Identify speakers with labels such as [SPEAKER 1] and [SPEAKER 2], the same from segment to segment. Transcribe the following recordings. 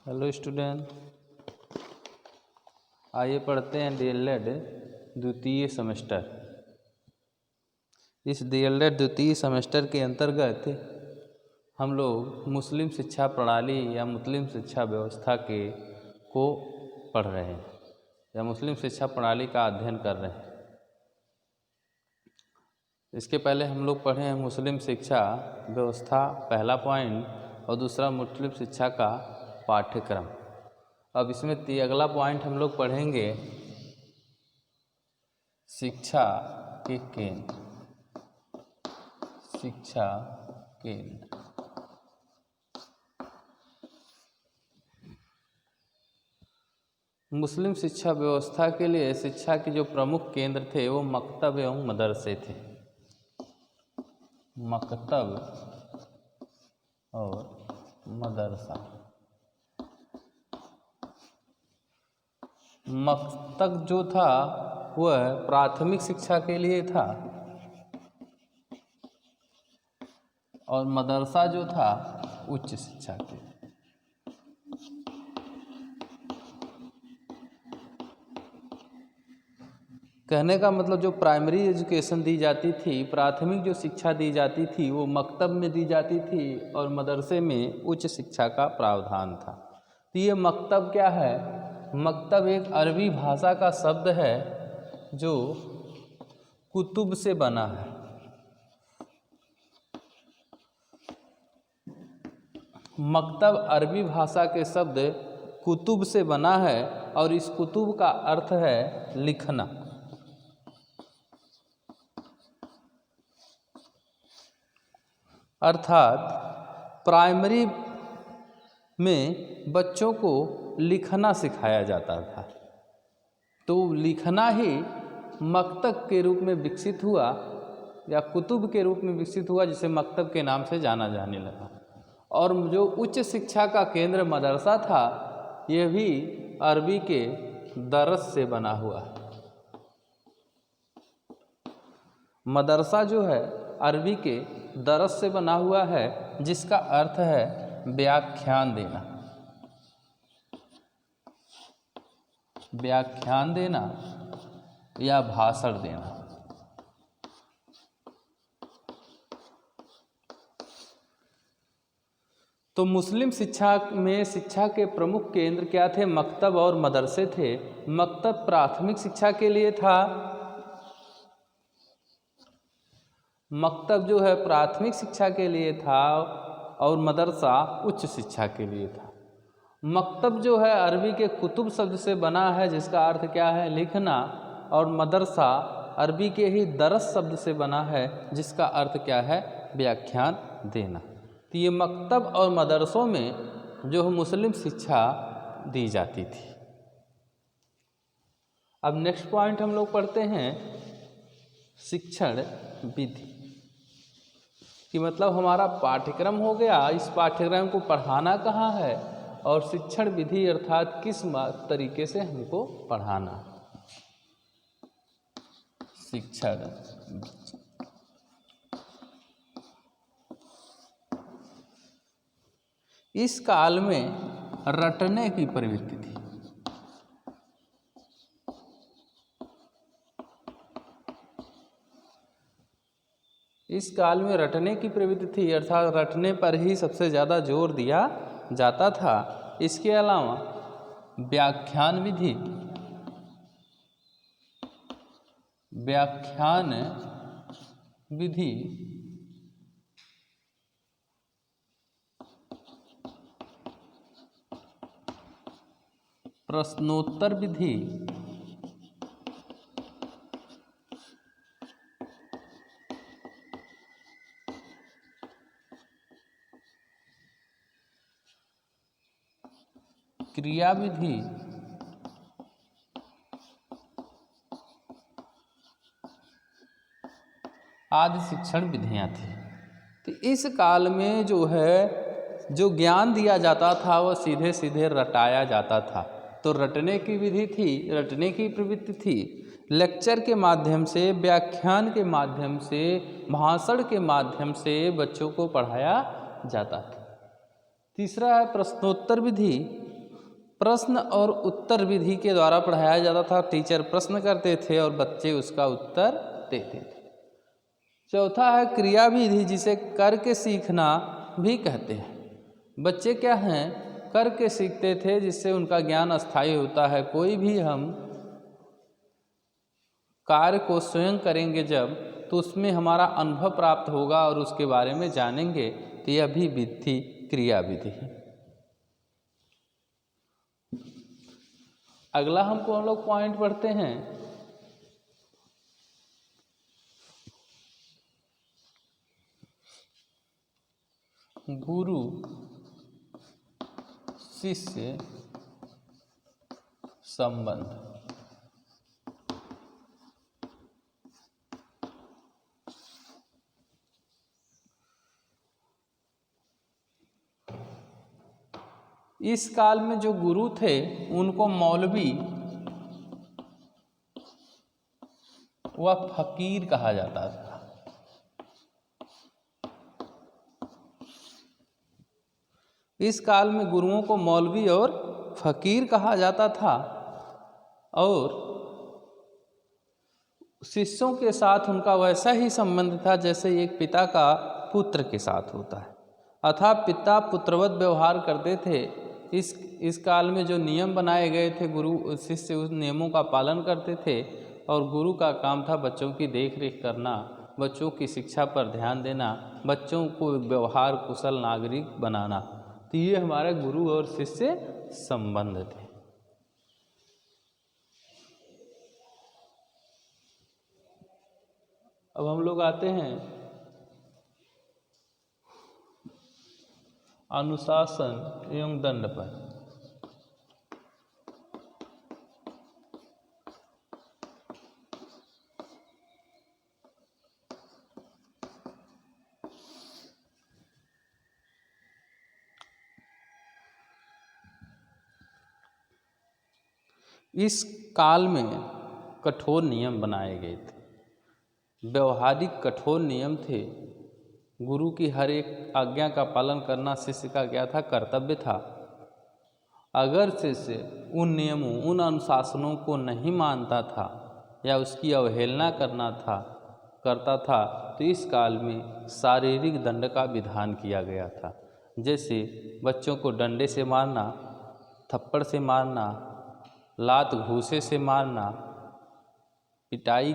[SPEAKER 1] Hello student, आइए पढ़ते हैं डीएलएड द्वितीय सेमेस्टर। इस डीएलएड द्वितीय सेमेस्टर के अंतर्गत हम लोग मुस्लिम शिक्षा प्रणाली या मुस्लिम शिक्षा व्यवस्था को पढ़ रहे हैं या मुस्लिम शिक्षा प्रणाली का अध्ययन कर रहे हैं। इसके पहले हम लोग पढ़े हैं मुस्लिम शिक्षा व्यवस्था पहला पॉइंट और दूसरा मुस्लिम शिक्षा का पाठ्यक्रम। अब इसमें अगला पॉइंट हम लोग पढ़ेंगे शिक्षा के केंद्र। शिक्षा केंद्र मुस्लिम शिक्षा व्यवस्था के लिए शिक्षा के जो प्रमुख केंद्र थे वो मकतब एवं मदरसे थे। मकतब और मदरसा। मकतब जो था वह प्राथमिक शिक्षा के लिए था और मदरसा जो था उच्च शिक्षा के लिए। कहने का मतलब जो प्राइमरी एजुकेशन दी जाती थी, प्राथमिक जो शिक्षा दी जाती थी वो मकतब में दी जाती थी और मदरसे में उच्च शिक्षा का प्रावधान था। तो ये मकतब क्या है? मकतब एक अरबी भाषा का शब्द है जो कुतुब से बना है। मकतब अरबी भाषा के शब्द कुतुब से बना है और इस कुतुब का अर्थ है लिखना। अर्थात प्राइमरी में बच्चों को लिखना सिखाया जाता था। तो लिखना ही मकतब के रूप में विकसित हुआ या कुतुब के रूप में विकसित हुआ, जिसे मकतब के नाम से जाना जाने लगा। और जो उच्च शिक्षा का केंद्र मदरसा था, यह भी अरबी के दरस से बना हुआ है। मदरसा जो है अरबी के दरस से बना हुआ है, जिसका अर्थ है व्याख्यान देना। व्याख्यान देना या भाषण देना। तो मुस्लिम शिक्षा में शिक्षा के प्रमुख केंद्र क्या थे? मकतब और मदरसे थे। मकतब प्राथमिक शिक्षा के लिए था। मकतब जो है प्राथमिक शिक्षा के लिए था और मदरसा उच्च शिक्षा के लिए था। मकतब जो है अरबी के कुतुब शब्द से बना है, जिसका अर्थ क्या है? लिखना। और मदरसा अरबी के ही दरस शब्द से बना है, जिसका अर्थ क्या है? व्याख्यान देना। तो ये मकतब और मदरसों में जो मुस्लिम शिक्षा दी जाती थी। अब नेक्स्ट पॉइंट हम लोग पढ़ते हैं शिक्षण विधि कि मतलब हमारा पाठ्यक्रम हो गया, इस पाठ्यक्रम को पढ़ाना कहाँ है और शिक्षण विधि अर्थात किस तरीके से हमको पढ़ाना। शिक्षण इस काल में रटने की प्रवृत्ति थी। इस काल में रटने की प्रवृत्ति थी, अर्थात रटने पर ही सबसे ज़्यादा जोर दिया जाता था। इसके अलावा व्याख्यान विधि, व्याख्यान विधि प्रश्नोत्तर विधि क्रिया विधि आदि शिक्षण विधियां थी। तो इस काल में जो है जो ज्ञान दिया जाता था वह सीधे सीधे रटाया जाता था। तो रटने की विधि थी, रटने की प्रवृत्ति थी। लेक्चर के माध्यम से, व्याख्यान के माध्यम से, भाषण के माध्यम से बच्चों को पढ़ाया जाता था। तीसरा है प्रश्नोत्तर विधि। प्रश्न और उत्तर विधि के द्वारा पढ़ाया जाता था। टीचर प्रश्न करते थे और बच्चे उसका उत्तर देते थे। चौथा है क्रिया विधि, जिसे करके सीखना भी कहते हैं। बच्चे क्या हैं, करके सीखते थे, जिससे उनका ज्ञान अस्थायी होता है। कोई भी हम कार्य को स्वयं करेंगे जब, तो उसमें हमारा अनुभव प्राप्त होगा और उसके बारे में जानेंगे, तो यह भी विधि क्रिया विधि है। अगला हम लोग पॉइंट पढ़ते हैं, गुरु शिष्य संबंध। इस काल में जो गुरु थे उनको मौलवी व फकीर कहा जाता था। इस काल में गुरुओं को मौलवी और फकीर कहा जाता था और शिष्यों के साथ उनका वैसा ही संबंध था जैसे एक पिता का पुत्र के साथ होता है, अर्थात पिता पुत्रवत व्यवहार करते थे। इस काल में जो नियम बनाए गए थे, गुरु शिष्य उस नियमों का पालन करते थे और गुरु का काम था बच्चों की देखरेख करना, बच्चों की शिक्षा पर ध्यान देना, बच्चों को व्यवहार कुशल नागरिक बनाना। तो ये हमारा गुरु और शिष्य संबंध थे। अब हम लोग आते हैं अनुशासन एवं दंड पर। इस काल में कठोर नियम बनाए गए थे, व्यवहारिक कठोर नियम थे। गुरु की हर एक आज्ञा का पालन करना शिष्य का क्या था, कर्तव्य था। अगर शिष्य उन नियमों, उन अनुशासनों को नहीं मानता था या उसकी अवहेलना करता था तो इस काल में शारीरिक दंड का विधान किया गया था। जैसे बच्चों को डंडे से मारना, थप्पड़ से मारना, लात घूंसे से मारना, पिटाई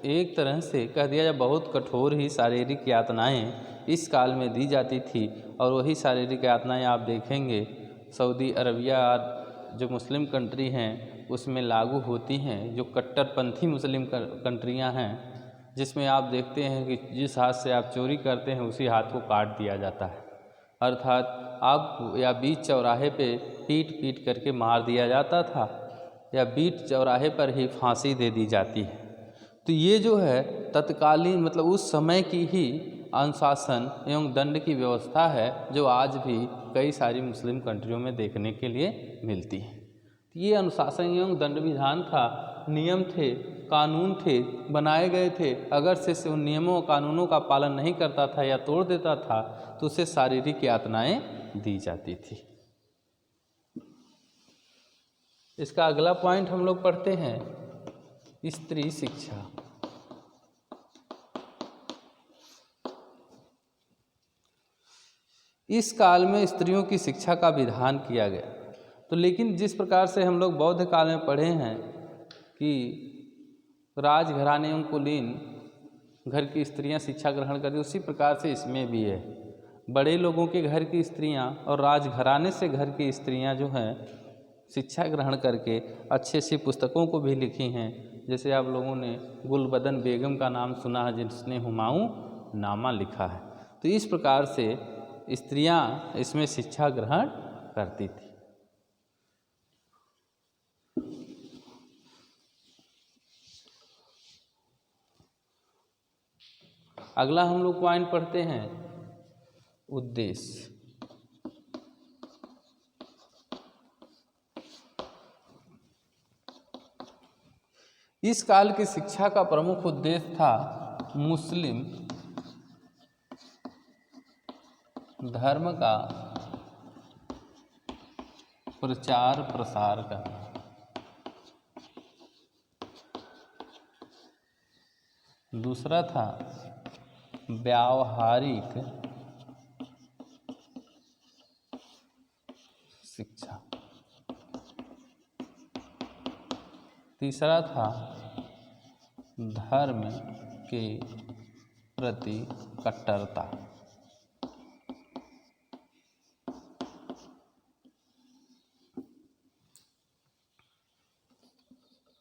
[SPEAKER 1] एक तरह से कह दिया जाए बहुत कठोर ही शारीरिक यातनाएं इस काल में दी जाती थी। और वही शारीरिक यातनाएं आप देखेंगे सऊदी अरबिया जो मुस्लिम कंट्री हैं उसमें लागू होती हैं, जो कट्टरपंथी मुस्लिम कंट्रियां हैं, जिसमें आप देखते हैं कि जिस हाथ से आप चोरी करते हैं उसी हाथ को काट दिया जाता है। अर्थात आप या बीच चौराहे पे पीट करके मार दिया जाता था या बीच चौराहे पर ही फांसी दे दी जाती है। तो ये जो है तत्कालीन मतलब उस समय की ही अनुशासन एवं दंड की व्यवस्था है जो आज भी कई सारी मुस्लिम कंट्रियों में देखने के लिए मिलती है। तो ये अनुशासन एवं दंड विधान था, नियम थे, कानून थे, बनाए गए थे। अगर शिष्य उन नियमों और कानूनों का पालन नहीं करता था या तोड़ देता था तो उसे शारीरिक यातनाएं दी जाती थी। इसका अगला पॉइंट हम लोग पढ़ते हैं स्त्री शिक्षा। इस काल में स्त्रियों की शिक्षा का विधान किया गया। तो लेकिन जिस प्रकार से हम लोग बौद्ध काल में पढ़े हैं कि राजघराने एवं कुलीन घर की स्त्रियां शिक्षा ग्रहण करती, उसी प्रकार से इसमें भी है। बड़े लोगों के घर की स्त्रियां और राजघराने से घर की स्त्रियां जो हैं शिक्षा ग्रहण करके अच्छी अच्छी पुस्तकों को भी लिखी हैं। जैसे आप लोगों ने गुलबदन बेगम का नाम सुना है जिसने हुमायूं नामा लिखा है। तो इस प्रकार से स्त्रियां इसमें शिक्षा ग्रहण करती थी। अगला हम लोग पॉइंट पढ़ते हैं उद्देश्य। इस काल की शिक्षा का प्रमुख उद्देश्य था मुस्लिम धर्म का प्रचार प्रसार करना। दूसरा था व्यावहारिक शिक्षा। तीसरा था धर्म के प्रति कट्टरता।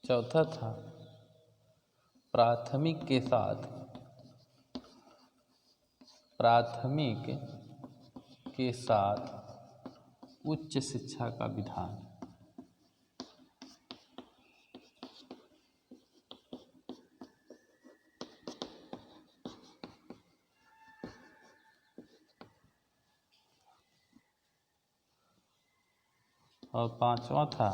[SPEAKER 1] चौथा था प्राथमिक के साथ उच्च शिक्षा का विधान। और पांचवा था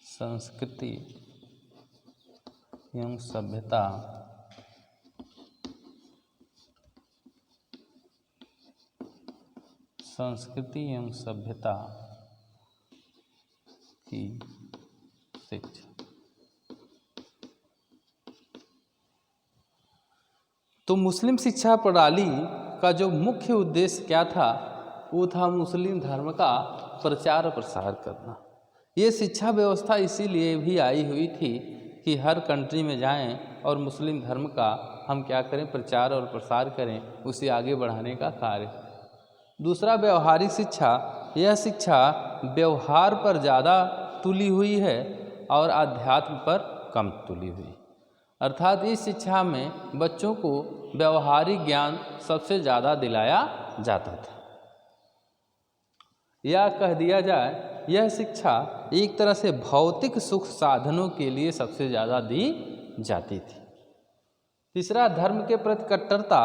[SPEAKER 1] संस्कृति एवं सभ्यता की शिक्षा। तो मुस्लिम शिक्षा प्रणाली का जो मुख्य उद्देश्य क्या था, वो था मुस्लिम धर्म का प्रचार प्रसार करना। ये शिक्षा व्यवस्था इसीलिए भी आई हुई थी कि हर कंट्री में जाएं और मुस्लिम धर्म का हम क्या करें, प्रचार और प्रसार करें, उसे आगे बढ़ाने का कार्य। दूसरा व्यवहारिक शिक्षा। यह शिक्षा व्यवहार पर ज़्यादा तुली हुई है और आध्यात्म पर कम तुली हुई। अर्थात इस शिक्षा में बच्चों को व्यवहारिक ज्ञान सबसे ज़्यादा दिलाया जाता था। या कह दिया जाए, यह शिक्षा एक तरह से भौतिक सुख साधनों के लिए सबसे ज़्यादा दी जाती थी। तीसरा धर्म के प्रति कट्टरता।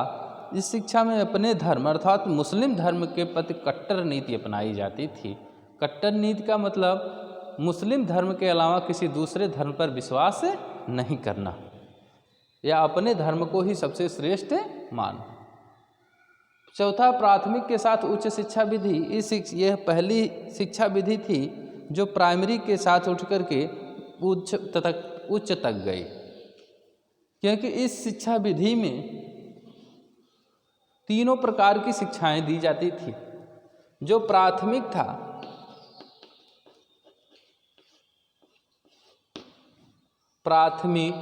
[SPEAKER 1] इस शिक्षा में अपने धर्म अर्थात मुस्लिम धर्म के प्रति कट्टर नीति अपनाई जाती थी। कट्टर नीति का मतलब मुस्लिम धर्म के अलावा किसी दूसरे धर्म पर विश्वास नहीं करना या अपने धर्म को ही सबसे श्रेष्ठ मानना। चौथा प्राथमिक के साथ उच्च शिक्षा विधि। यह पहली शिक्षा विधि थी जो प्राइमरी के साथ उठ करके उच्च तक गई, क्योंकि इस शिक्षा विधि में तीनों प्रकार की शिक्षाएं दी जाती थी। जो प्राथमिक था, प्राथमिक,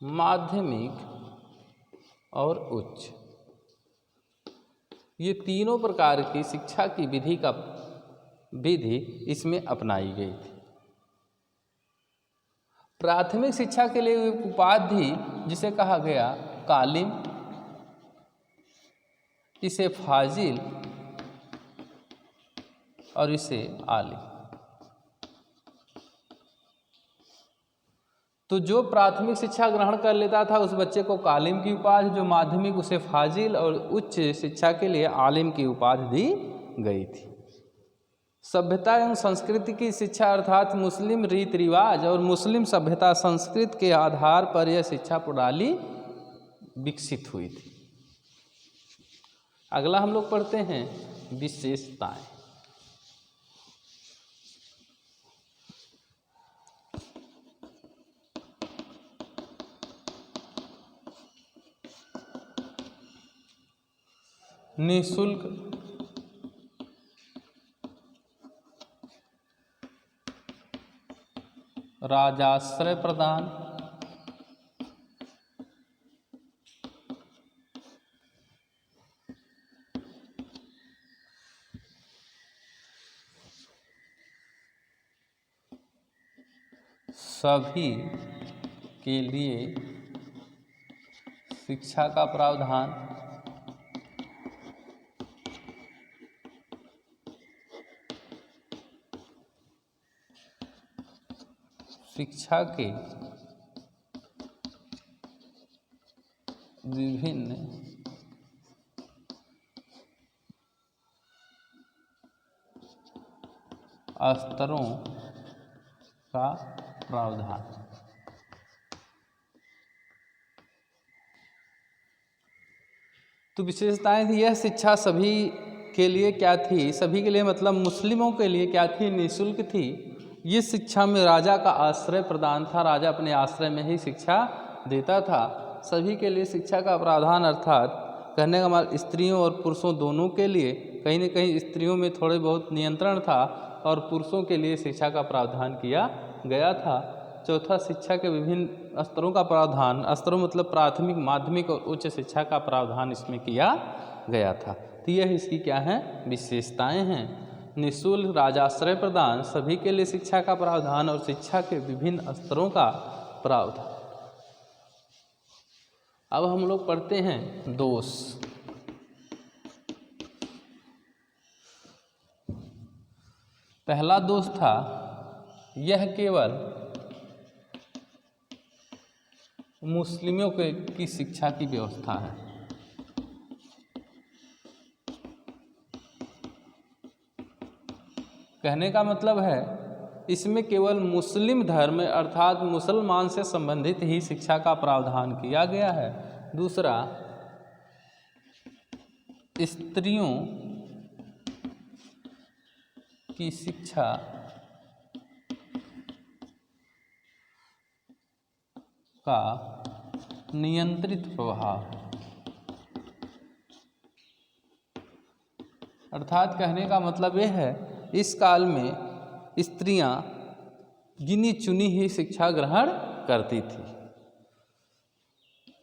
[SPEAKER 1] माध्यमिक और उच्च, ये तीनों प्रकार की शिक्षा की विधि इसमें अपनाई गई थी। प्राथमिक शिक्षा के लिए एक उपाधि जिसे कहा गया कालिम, इसे फाजिल और इसे आलिम। तो जो प्राथमिक शिक्षा ग्रहण कर लेता था उस बच्चे को कालिम की उपाधि, जो माध्यमिक उसे फाजिल और उच्च शिक्षा के लिए आलिम की उपाधि दी गई थी। सभ्यता एवं संस्कृति की शिक्षा अर्थात मुस्लिम रीति रिवाज और मुस्लिम सभ्यता संस्कृति के आधार पर यह शिक्षा प्रणाली विकसित हुई थी। अगला हम लोग पढ़ते हैं विशेषताएं। निःशुल्क राजाश्रय प्रदान, सभी के लिए शिक्षा का प्रावधान, शिक्षा के विभिन्न स्तरों का प्रावधान। तो विशेषताएं थी, यह शिक्षा सभी के लिए क्या थी, सभी के लिए मतलब मुस्लिमों के लिए क्या थी, निःशुल्क थी। ये शिक्षा में राजा का आश्रय प्रदान था, राजा अपने आश्रय में ही शिक्षा देता था। सभी के लिए शिक्षा का प्रावधान, अर्थात कहने का मतलब स्त्रियों और पुरुषों दोनों के लिए, कहीं न कहीं स्त्रियों में थोड़े बहुत नियंत्रण था और पुरुषों के लिए शिक्षा का प्रावधान किया गया था। चौथा, शिक्षा के विभिन्न स्तरों का प्रावधान, स्तरों मतलब प्राथमिक, माध्यमिक और उच्च शिक्षा का प्रावधान इसमें किया गया था। तो यह इसकी क्या है, विशेषताएं हैं। निःशुल्क राजाश्रय प्रदान, सभी के लिए शिक्षा का प्रावधान और शिक्षा के विभिन्न स्तरों का प्रावधान। अब हम लोग पढ़ते हैं दोष। पहला दोष था, यह केवल मुस्लिमों की शिक्षा की व्यवस्था है। कहने का मतलब है इसमें केवल मुस्लिम धर्म अर्थात मुसलमान से संबंधित ही शिक्षा का प्रावधान किया गया है। दूसरा, स्त्रियों की शिक्षा का नियंत्रित प्रभाव, अर्थात कहने का मतलब यह है इस काल में स्त्रियां गिनी चुनी ही शिक्षा ग्रहण करती थी।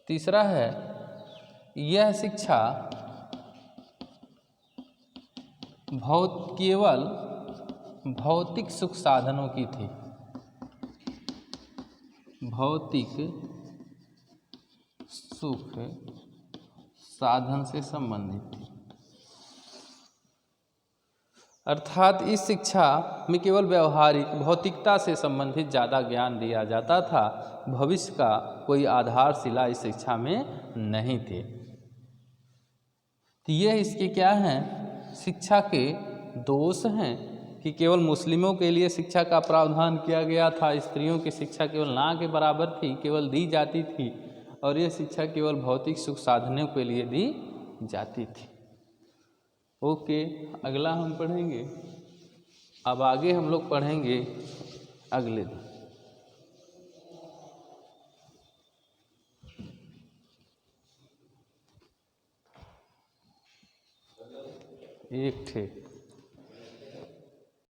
[SPEAKER 1] तीसरा है, यह शिक्षा केवल भौतिक सुख साधनों की थी, भौतिक सुख साधन से संबंधित थी। अर्थात इस शिक्षा में केवल व्यवहारिक भौतिकता से संबंधित ज़्यादा ज्ञान दिया जाता था, भविष्य का कोई आधारशिला इस शिक्षा में नहीं थे। तो ये इसके क्या हैं, शिक्षा के दोष हैं कि केवल मुस्लिमों के लिए शिक्षा का प्रावधान किया गया था, स्त्रियों की शिक्षा केवल ना के बराबर थी, केवल दी जाती थी, और यह शिक्षा केवल भौतिक सुख साधनों के लिए दी जाती थी। ओके, अगला हम पढ़ेंगे। अब आगे हम लोग पढ़ेंगे अगले दिन। एक थे